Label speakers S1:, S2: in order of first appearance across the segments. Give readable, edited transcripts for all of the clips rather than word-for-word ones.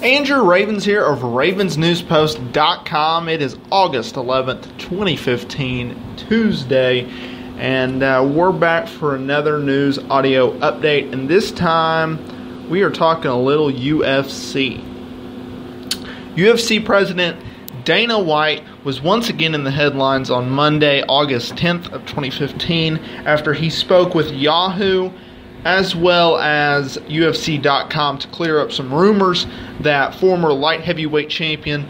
S1: Andrew Ravens here of RavensNewsPost.com. It is August 11th, 2015, Tuesday, and we're back for another news audio update, and this time we are talking a little UFC. UFC President Dana White was once again in the headlines on Monday, August 10th of 2015, after he spoke with Yahoo as well as UFC.com to clear up some rumors that former light heavyweight champion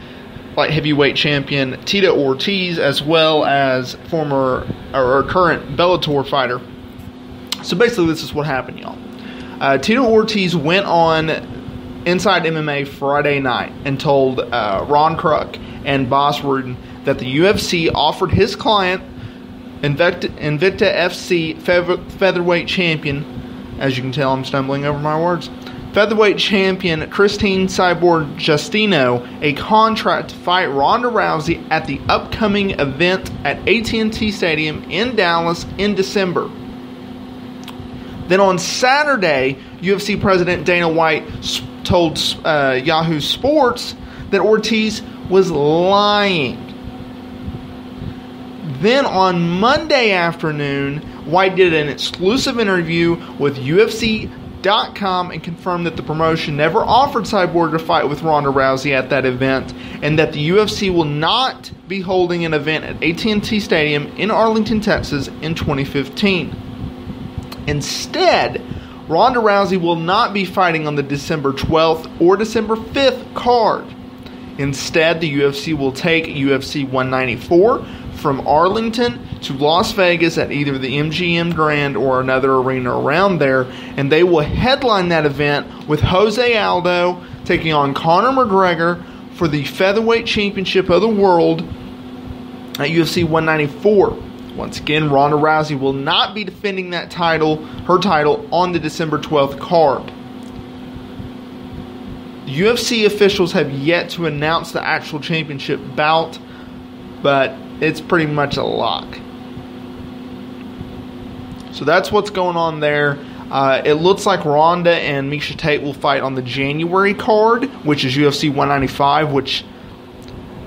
S1: Tito Ortiz, as well as former or current Bellator fighter. So basically, this is what happened, y'all. Tito Ortiz went on Inside MMA Friday night and told Ron Kruk and Bas Rutten that the UFC offered his client, Invicta FC featherweight champion, as you can tell, I'm stumbling over my words, featherweight champion Christine Cyborg Justino a contract to fight Ronda Rousey at the upcoming event at AT&T Stadium in Dallas in December. Then on Saturday, UFC President Dana White told Yahoo Sports that Ortiz was lying. Then on Monday afternoon, White did an exclusive interview with UFC.com and confirmed that the promotion never offered Cyborg to fight with Ronda Rousey at that event, and that the UFC will not be holding an event at AT&T Stadium in Arlington, Texas in 2015. Instead, Ronda Rousey will not be fighting on the December 12th or December 5th card. Instead, the UFC will take UFC 194 from Arlington to Las Vegas at either the MGM Grand or another arena around there, and they will headline that event with Jose Aldo taking on Conor McGregor for the featherweight championship of the world at UFC 194. Once again, Ronda Rousey will not be defending that title, her title, on the December 12th card. The UFC officials have yet to announce the actual championship bout, but it's pretty much a lock. So that's what's going on there. It looks like Ronda and Miesha Tate will fight on the January card, which is UFC 195, which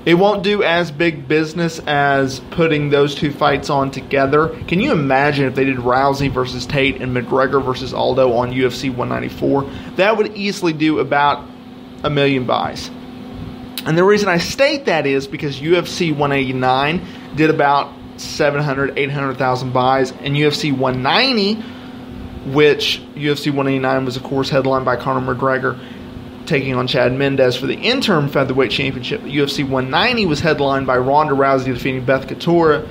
S1: it won't do as big business as putting those two fights on together. Can you imagine if they did Rousey versus Tate and McGregor versus Aldo on UFC 194? That would easily do about 1 million buys. And the reason I state that is because UFC 189 did about 700,000, 800,000 buys, and UFC 190, which UFC 189 was, of course, headlined by Conor McGregor taking on Chad Mendes for the interim featherweight championship. UFC 190 was headlined by Ronda Rousey defeating Beth Katora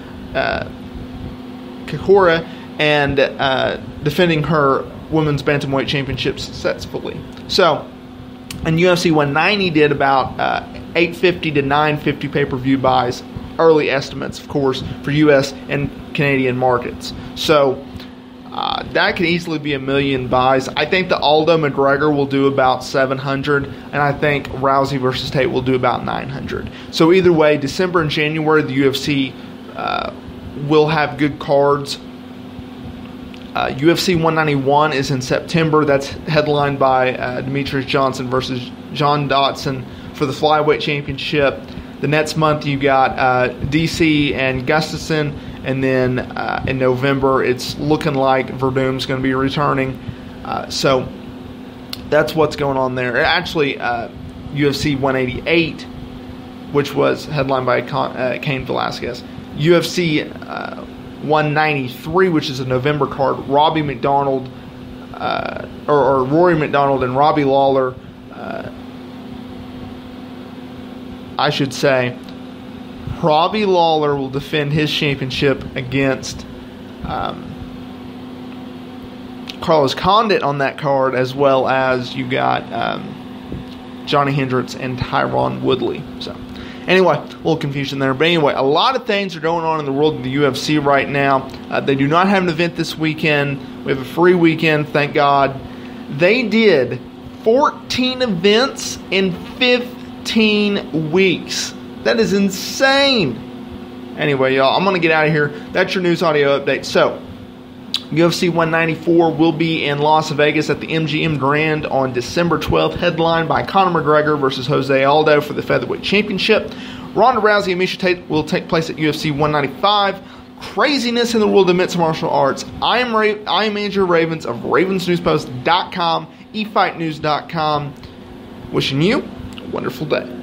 S1: and defending her women's bantamweight championship successfully. So, and UFC 190 did about 850 to 950 pay-per-view buys, early estimates, of course, for U.S. and Canadian markets. So that could easily be 1 million buys. I think the Aldo McGregor will do about 700, and I think Rousey versus Tate will do about 900. So either way, December and January, the UFC will have good cards. UFC 191 is in September. That's headlined by Demetrius Johnson versus John Dodson for the flyweight championship. The next month you got DC and Gustafsson, and then in November it's looking like Verdum's going to be returning. So that's what's going on there. Actually, UFC 188, which was headlined by Cain Velasquez. UFC 193, which is a November card, Rory McDonald and Robbie Lawler, I should say, Robbie Lawler will defend his championship against Carlos Condit on that card, as well as you got Johnny Hendricks and Tyron Woodley. So anyway, a little confusion there. But anyway, a lot of things are going on in the world of the UFC right now. They do not have an event this weekend. We have a free weekend, thank God. They did 14 events in 15 weeks. That is insane. Anyway, y'all, I'm going to get out of here. That's your news audio update. So, UFC 194 will be in Las Vegas at the MGM Grand on December 12th, headlined by Conor McGregor versus Jose Aldo for the featherweight championship. Ronda Rousey and Miesha Tate will take place at UFC 195. Craziness in the world of mixed martial arts. I am Andrew Ravens of RavensNewsPost.com, eFightNews.com. Wishing you a wonderful day.